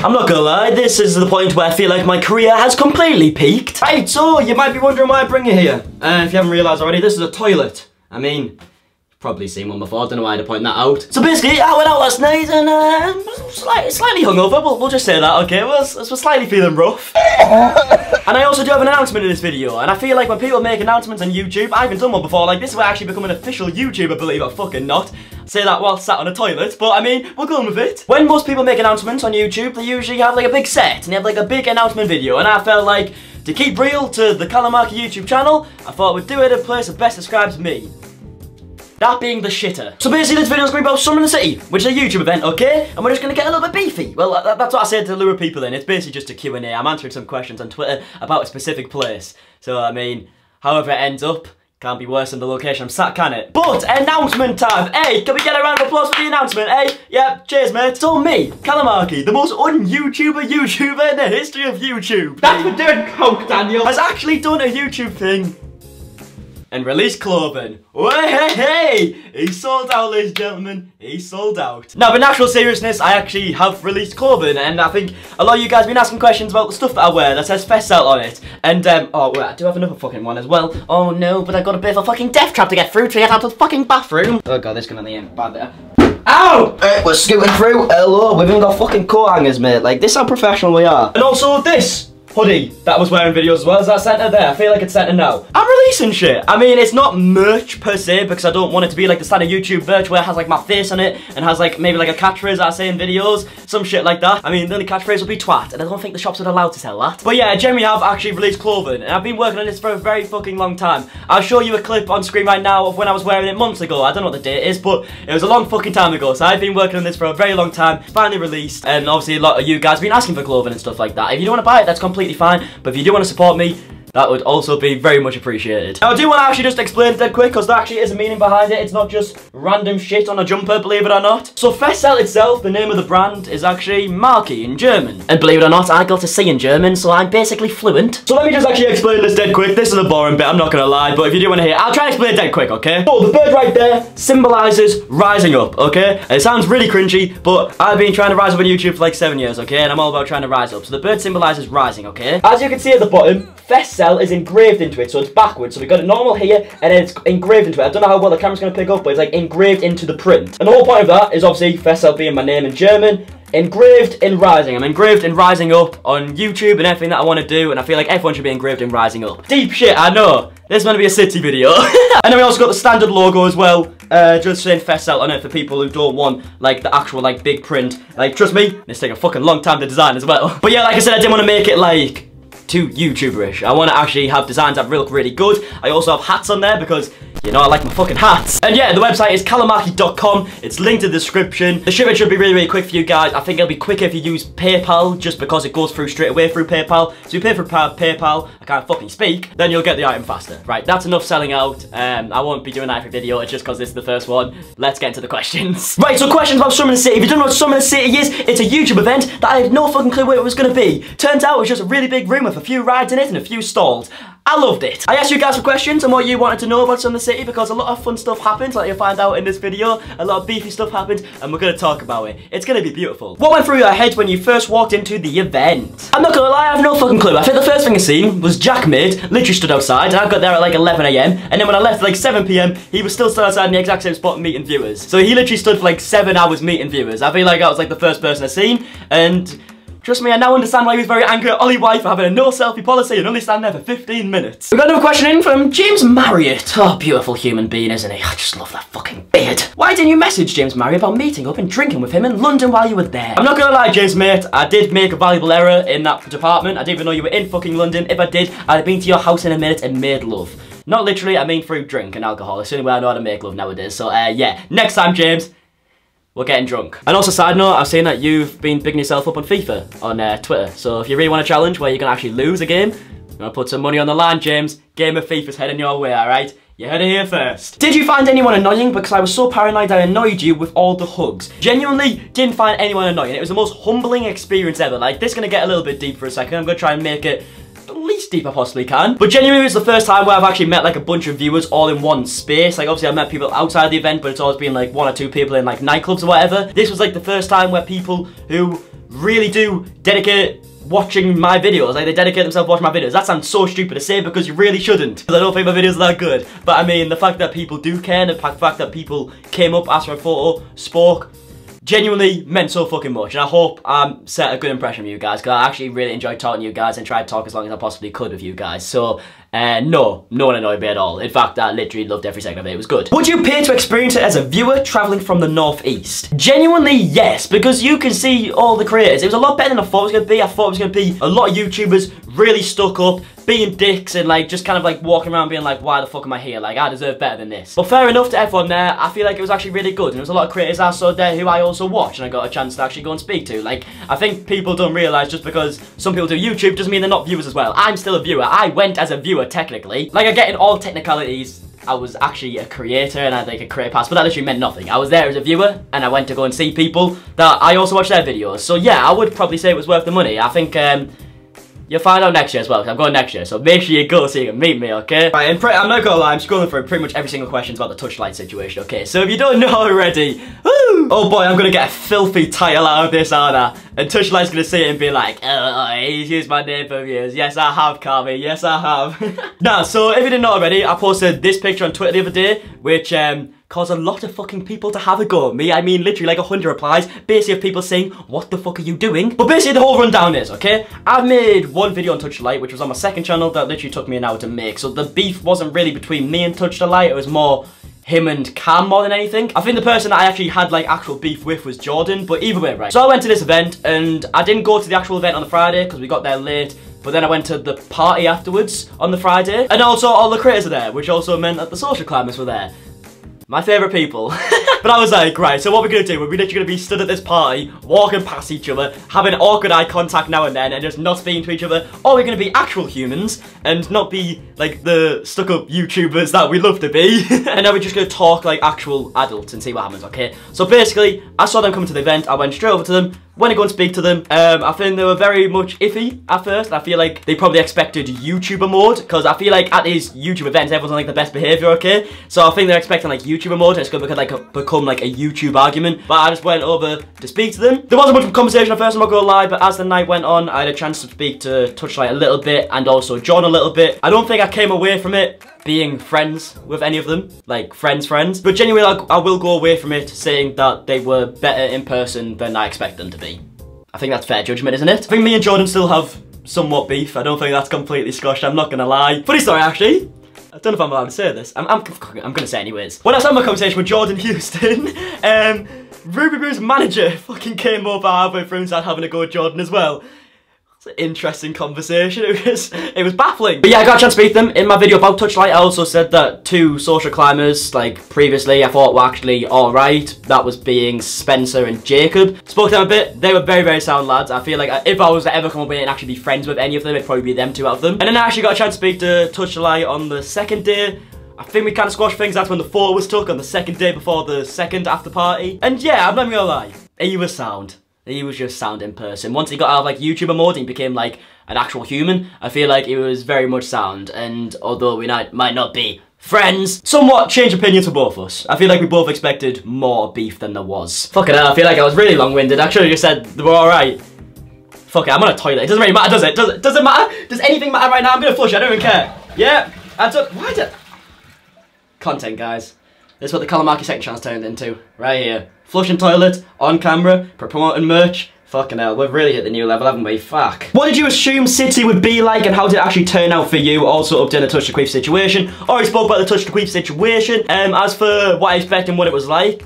I'm not gonna lie, this is the point where I feel like my career has completely peaked. Right, so you might be wondering why I bring you here. If you haven't realised already, this is a toilet. I mean, you've probably seen one before, I don't know why I had to point that out. So basically, I went out last night and slightly hungover, we'll just say that, okay? We're slightly feeling rough. And I also do have an announcement in this video, and I feel like when people make announcements on YouTube, I haven't done one before, like this is where I actually become an official YouTuber, believe it or fucking not. Say that while sat on a toilet, but I mean, we're going with it. When most people make announcements on YouTube, they usually have like a big set, and they have like a big announcement video, and I felt like, to keep real to the Callum Markie YouTube channel, I thought we'd do it in a place that best describes me. That being the shitter. So basically this video is going to be about Summer in the City, which is a YouTube event, okay? And we're just going to get a little bit beefy. Well, that's what I said to lure people in. It's basically just a Q&A. I'm answering some questions on Twitter about a specific place. So, I mean, however it ends up, can't be worse than the location I'm sat, can it? But, announcement time! Hey, can we get a round of applause for the announcement, hey? Yeah, cheers, mate. So me, Callum Markie, the most un-YouTuber in the history of YouTube. That's for doing coke, Daniel. Has actually done a YouTube thing and released clothing. Hey, he sold out, ladies and gentlemen. He sold out. Now, in actual seriousness, I actually have released clothing, and I think a lot of you guys have been asking questions about the stuff that I wear that says Fest Out on it. And, oh, wait, I do have another fucking one as well. Oh no, but I got a bit of a fucking death trap to get through to get out of the fucking bathroom. Oh god, this is gonna end bad there. Ow! We're scooting through. Hello, we've even got fucking coat hangers, mate. Like, this is how professional we are. And also this hoodie that I was wearing videos as well. Is that centre there? I feel like it's centre now. I'm releasing shit. I mean, it's not merch per se because I don't want it to be like the standard YouTube merch where it has like my face on it and has like maybe like a catchphrase that I say in videos, some shit like that. I mean, the only catchphrase will be twat, and I don't think the shops are allowed to sell that. But yeah, I generally have actually released clothing, and I've been working on this for a very fucking long time. I'll show you a clip on screen right now of when I was wearing it months ago. I don't know what the date is, but it was a long fucking time ago. So I've been working on this for a very long time. Finally released, and obviously a lot of you guys have been asking for clothing and stuff like that. If you don't want to buy it, that's completely fine. But if you do want to support me, that would also be very much appreciated. Now, I do want to actually just explain it dead quick, because there actually is a meaning behind it. It's not just random shit on a jumper, believe it or not. So Festcell itself, the name of the brand, is actually Markie in German. And believe it or not, I got to C in German, so I'm basically fluent. So let me just actually explain this dead quick. This is a boring bit, I'm not gonna lie, but if you do want to hear, I'll try and explain it dead quick, okay? So the bird right there symbolises rising up, okay? It sounds really cringy, but I've been trying to rise up on YouTube for like 7 years, okay? And I'm all about trying to rise up. So the bird symbolises rising, okay? As you can see at the bottom, Festcell is engraved into it, so it's backwards. So we've got it normal here, and then it's engraved into it. I don't know how well the camera's going to pick up, but it's like engraved into the print. And the whole point of that is obviously Festcell being my name in German, engraved in rising. I'm engraved in rising up on YouTube and everything that I want to do, and I feel like everyone should be engraved in rising up. Deep shit, I know. This is going to be a city video. And then we also got the standard logo as well, just saying Festcell on it for people who don't want like the actual like big print. Like, trust me, this take a fucking long time to design as well. But yeah, like I said, I didn't want to make it like too YouTuberish. I want to actually have designs that look really good. I also have hats on there because, you know, I like my fucking hats. And yeah, the website is callummarkie.com. It's linked in the description. The shipment should be really, really quick for you guys. I think it'll be quicker if you use PayPal, just because it goes through straight away through PayPal. So you pay for PayPal, I can't fucking speak, then you'll get the item faster. Right, that's enough selling out. I won't be doing that every video, it's just because this is the first one. Let's get into the questions. Right, so questions about Summer in the City. If you don't know what Summer in the City is, it's a YouTube event that I had no fucking clue what it was going to be. Turns out it was just a really big room with a few rides in it and a few stalls. I loved it. I asked you guys for questions and what you wanted to know about Summer in the City because a lot of fun stuff happens, like you'll find out in this video. A lot of beefy stuff happens and we're going to talk about it. It's going to be beautiful. What went through your head when you first walked into the event? I'm not going to lie, I have no fucking clue. I think the first thing I seen was Jack Mid, literally stood outside, and I got there at like 11 AM, and then when I left at like 7 PM, he was still stood outside in the exact same spot meeting viewers. So he literally stood for like 7 hours meeting viewers. I feel like I was like the first person I seen, and trust me, I now understand why he was very angry at Ollie White for having a no selfie policy and only stand there for 15 minutes. We've got another question in from James Marriott. Oh, beautiful human being, isn't he? I just love that fucking beard. Why didn't you message James Marriott about meeting up and drinking with him in London while you were there? I'm not gonna lie, James mate, I did make a valuable error in that department. I didn't even know you were in fucking London. If I did, I'd have been to your house in a minute and made love. Not literally, I mean through drink and alcohol. It's the only way I know how to make love nowadays. So yeah, next time, James, we're getting drunk. And also, side note, I've seen that you've been bigging yourself up on FIFA on Twitter. So if you really want a challenge where you're gonna actually lose a game, I'm gonna put some money on the line, James. Game of FIFA's heading your way, alright? You heard it here first. Did you find anyone annoying? Because I was so paranoid I annoyed you with all the hugs. Genuinely didn't find anyone annoying. It was the most humbling experience ever. Like, this is gonna get a little bit deep for a second. I'm gonna try and make it the least deep I possibly can. But genuinely, it was the first time where I've actually met like a bunch of viewers all in one space. Like, obviously I've met people outside the event, but it's always been like 1 or 2 people in like nightclubs or whatever. This was like the first time where people who really do dedicate watching my videos, like they dedicate themselves to watching my videos. That sounds so stupid to say because you really shouldn't, because I don't think my videos are that good. But I mean, the fact that people do care, and the fact that people came up, asked for a photo, spoke, genuinely meant so fucking much. And I hope I set a good impression of you guys, because I actually really enjoyed talking to you guys and tried to talk as long as I possibly could with you guys. So no one annoyed me at all. In fact, I literally loved every second of it. It was good. Would you pay to experience it as a viewer traveling from the northeast? Genuinely, yes, because you can see all the creators. It was a lot better than I thought it was going to be. I thought it was going to be a lot of YouTubers really stuck up, being dicks and like just kind of like walking around being like, why the fuck am I here? Like, I deserve better than this. But fair enough to everyone there. I feel like it was actually really good. And there was a lot of creators I saw there who I also watched and I got a chance to actually go and speak to. Like, I think people don't realise just because some people do YouTube doesn't mean they're not viewers as well. I'm still a viewer. I went as a viewer technically. Like, I get in all technicalities, I was actually a creator and I had like a creator pass, but that literally meant nothing. I was there as a viewer and I went to go and see people that I also watched their videos. So yeah, I would probably say it was worth the money. I think you'll find out next year as well, because I'm going next year, so make sure you go so you can meet me, okay? Right, and I'm not gonna lie, I'm scrolling through pretty much every single question about the touchlight situation, okay? So if you don't know already, woo! Oh boy, I'm gonna get a filthy title out of this, aren't I? And Touchlight's gonna see it and be like, oh, he's used my name for years. Yes, I have, Carmi, yes, I have. Now, so if you didn't know already, I posted this picture on Twitter the other day, which, caused a lot of fucking people to have a go at me. I mean, literally like 100 replies, basically of people saying, what the fuck are you doing? But basically the whole rundown is, okay? I've made one video on Touchlight, which was on my second channel, that literally took me an hour to make. So the beef wasn't really between me and Touchlight, it was more him and Cam more than anything. I think the person that I actually had like actual beef with was Jordan, but either way, right. So I went to this event and I didn't go to the actual event on the Friday because we got there late. But then I went to the party afterwards on the Friday. And also all the creators are there, which also meant that the social climbers were there. My favourite people. But I was like, right, so what we're gonna do, we're literally gonna be stood at this party, walking past each other, having awkward eye contact now and then, and just not speaking to each other, or we're gonna be actual humans, and not be, like, the stuck-up YouTubers that we love to be. And now we're just gonna talk like actual adults and see what happens, okay? So basically, I saw them coming to the event, I went straight over to them, went to go and speak to them. I think they were very much iffy at first. I feel like they probably expected YouTuber mode, because I feel like at these YouTube events, everyone's on like the best behaviour, okay? So I think they're expecting like YouTuber mode, and it's gonna become like a YouTube argument. But I just went over to speak to them. There wasn't much of a conversation at first, I'm not gonna lie, but as the night went on, I had a chance to speak to Touchlight a little bit, and also John a little bit. I don't think I came away from it being friends with any of them, like friends, but genuinely I will go away from it saying that they were better in person than I expect them to be. I think that's fair judgment, isn't it? I think me and Jordan still have somewhat beef. I don't think that's completely squashed, I'm not gonna lie. Funny story actually, I don't know if I'm allowed to say this. I'm gonna say it anyways. When I was having my conversation with Jordan Houston, Ruby Boo's manager fucking came over halfway through and started having a go at Jordan as well. An interesting conversation. It was baffling. But yeah, I got a chance to speak to them. In my video about Touchlight, I also said that two social climbers, like previously, I thought were actually alright. That was being Spencer and Jacob. Spoke to them a bit. They were very, very sound lads. I feel like if I was to ever come away and actually be friends with any of them, it'd probably be them two out of them. And then I actually got a chance to speak to Touchlight on the second day. I think we kind of squashed things. That's when the photo was took, on the second day before the second after party. And yeah, I'm not gonna lie, he was sound. He was just sound in person. Once he got out of like YouTuber mode and he became like an actual human, I feel like he was very much sound. And although we might not be friends, somewhat changed opinions for both of us. I feel like we both expected more beef than there was. Fucking hell, I feel like I was really long-winded. I should have just said they were alright. Fuck it, I'm on a toilet. It doesn't really matter, does it? Does it matter? Does anything matter right now? I'm gonna flush, I don't even care. Yeah, content, guys. This is what the Callum Markie second chance turned into. Right here. Flushing toilet, on camera, promoting merch. Fucking hell, we've really hit the new level, haven't we? Fuck. What did you assume City would be like, and how did it actually turn out for you? Also updating the Touch the Queef situation. Already spoke about the Touch the Queef situation. As for what I expected and what it was like,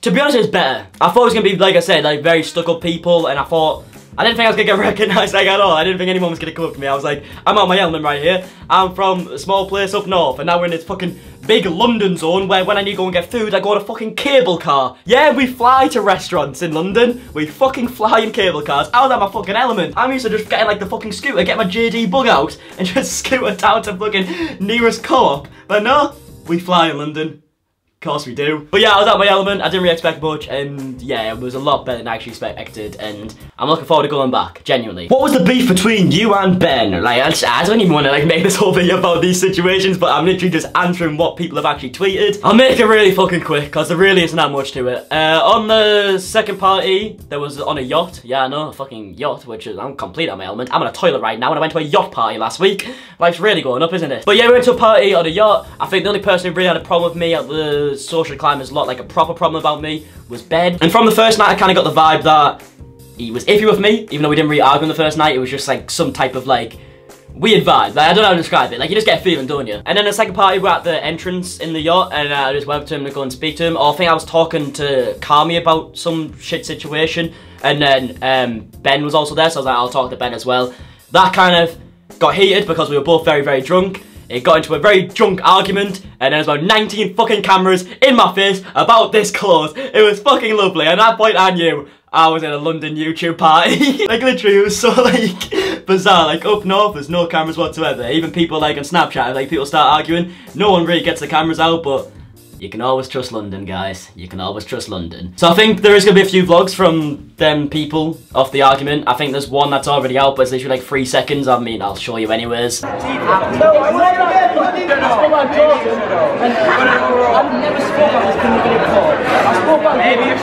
to be honest, it was better. I thought it was gonna be, like I said, like very stuck-up people, and I didn't think I was gonna get recognised like at all. I didn't think anyone was gonna come up to me. I was like, I'm out of my element right here. I'm from a small place up north, and now we're in this fucking big London zone where when I need to go and get food, I go on a fucking cable car. Yeah, we fly to restaurants in London. We fucking fly in cable cars. I was out of my fucking element. I'm used to just getting like the fucking scooter, get my JD bug out, and just scooter down to fucking nearest co-op. But no, we fly in London. Of course we do. But yeah, I was at my element, I didn't really expect much, and yeah, it was a lot better than I actually expected, and I'm looking forward to going back, genuinely. What was the beef between you and Ben? Like, I don't even want to like make this whole video about these situations, but I'm literally just answering what people have actually tweeted. I'll make it really fucking quick, because there really isn't that much to it. On the second party, there was on a yacht. Yeah, I know, a fucking yacht, which is, I'm complete on my element. I'm on a toilet right now, and I went to a yacht party last week. Life's really going up, isn't it? But yeah, we went to a party on a yacht. I think the only person who really had a problem with me at the social climbers lot, like a proper problem about me, was Ben. And from the first night I kind of got the vibe that he was iffy with me, even though we didn't really argue on the first night. It was just like some type of like weird vibe. Like, I don't know how to describe it. Like, you just get a feeling, don't you? And then the second party, we're at the entrance in the yacht, and I just went up to him to go and speak to him. Or I think I was talking to Carmi about some shit situation, and then Ben was also there, so I was like, I'll talk to Ben as well. That kind of got heated because we were both very, very drunk. It got into a very drunk argument, and there was about 19 fucking cameras in my face about this clothes. It was fucking lovely, and at that point I knew I was in a London YouTube party. Like, literally, it was so, like, bizarre. Like, up north, there's no cameras whatsoever. Even people, like, on Snapchat, like, people start arguing. No one really gets the cameras out, but you can always trust London, guys. You can always trust London. So I think there is going to be a few vlogs from them people off the argument. I think there's one that's already out, but it's literally like 3 seconds. I mean, I'll show you anyways.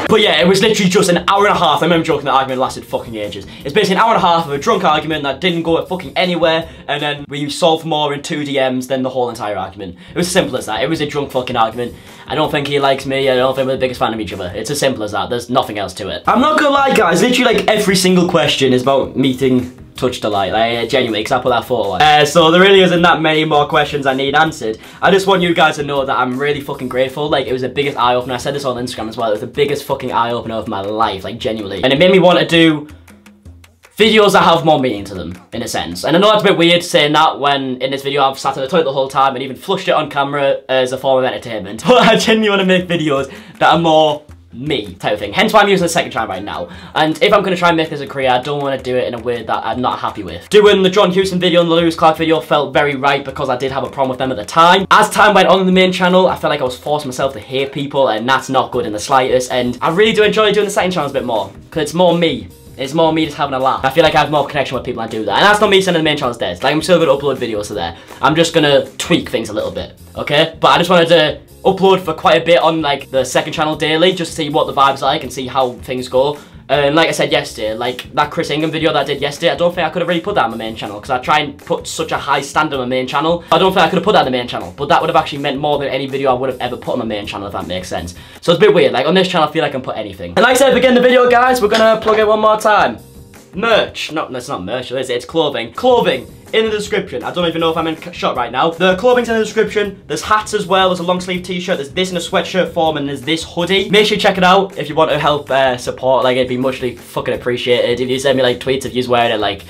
But yeah, it was literally just an hour and a half. I remember joking, that argument lasted fucking ages. It's basically an hour and a half of a drunk argument that didn't go fucking anywhere, and then we solved more in 2 DMs than the whole entire argument. It was as simple as that. It was a drunk fucking argument. I don't think he likes me. I don't think we're the biggest fan of each other. It's as simple as that. There's nothing else to it. I'm not gonna lie, guys. Literally, like, every single question is about meeting Touch Delight. Like, genuinely, because I put that photo on. So there really isn't that many more questions I need answered. I just want you guys to know that I'm really fucking grateful. Like, it was the biggest eye-opener. I said this on Instagram as well. It was the biggest fucking eye-opener of my life. Like, genuinely. And it made me want to do videos that have more meaning to them, in a sense. And I know it's a bit weird saying that when in this video I've sat in the toilet the whole time and even flushed it on camera as a form of entertainment. But I genuinely want to make videos that are more me type of thing. Hence why I'm using the second channel right now. And if I'm going to try and make this a career, I don't want to do it in a way that I'm not happy with. Doing the John Houston video and the Lewis Clark video felt very right because I did have a problem with them at the time. As time went on in the main channel, I felt like I was forcing myself to hate people, and that's not good in the slightest. And I really do enjoy doing the second channel a bit more because it's more me. It's more me just having a laugh. I feel like I have more connection with people when I do that. And that's not me sending the main channel's dead. Like, I'm still going to upload videos to there. I'm just going to tweak things a little bit, okay? But I just wanted to upload for quite a bit on, like, the second channel daily, just to see what the vibe's like and see how things go. And like I said yesterday, like, that Chris Ingham video that I did yesterday, I don't think I could have really put that on my main channel, because I try and put such a high standard on my main channel. I don't think I could have put that on the main channel, but that would have actually meant more than any video I would have ever put on my main channel, if that makes sense. So it's a bit weird. Like, on this channel, I feel like I can put anything. And like I said at the beginning of the video, guys, we're gonna plug it one more time. Merch. No, that's not merch, is it? It's clothing. Clothing in the description. I don't even know if I'm in shot right now. The clothing's in the description. There's hats as well. There's a long sleeve t-shirt. There's this in a sweatshirt form, and there's this hoodie. Make sure you check it out if you want to help support. Like, it'd be muchly fucking appreciated if you send me like tweets of you wearing it. Like,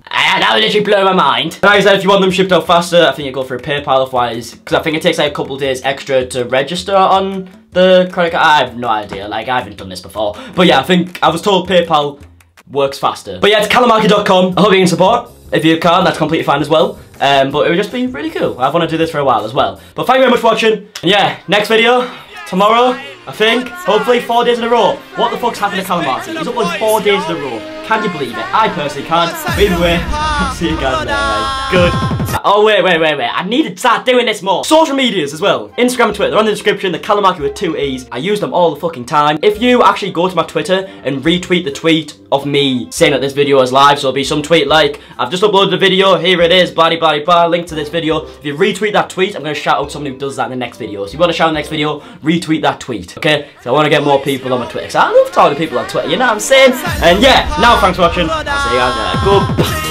that would literally blow my mind. Like I said, if you want them shipped out faster, I think you go through PayPal otherwise, because I think it takes like a couple of days extra to register on the credit card. I have no idea. Like, I haven't done this before, but yeah, I think I was told PayPal works faster. But yeah, it's callummarkie.com. I hope you can support. If you can't, that's completely fine as well. But it would just be really cool. I've wanted to do this for a while as well. But thank you very much for watching. And yeah, next video, tomorrow, I think. Hopefully 4 days in a row. What the fuck's happened to Callum Markie? He's uploaded 4 days in a row. Can you believe it? I personally can't. But either way, see you guys later, mate. Good. Oh, wait. I need to start doing this more. Social medias as well. Instagram and Twitter, they're on the description. The Callum Markie with 2 E's. I use them all the fucking time. If you actually go to my Twitter and retweet the tweet of me saying that this video is live, so it'll be some tweet like, I've just uploaded a video, here it is, blah, blah, blah, link to this video. If you retweet that tweet, I'm going to shout out someone who does that in the next video. So if you want to shout out in the next video, retweet that tweet, okay? So I want to get more people on my Twitter. So I love talking to people on Twitter, you know what I'm saying? And yeah, now thanks for watching. I'll see you guys later. Goodbye.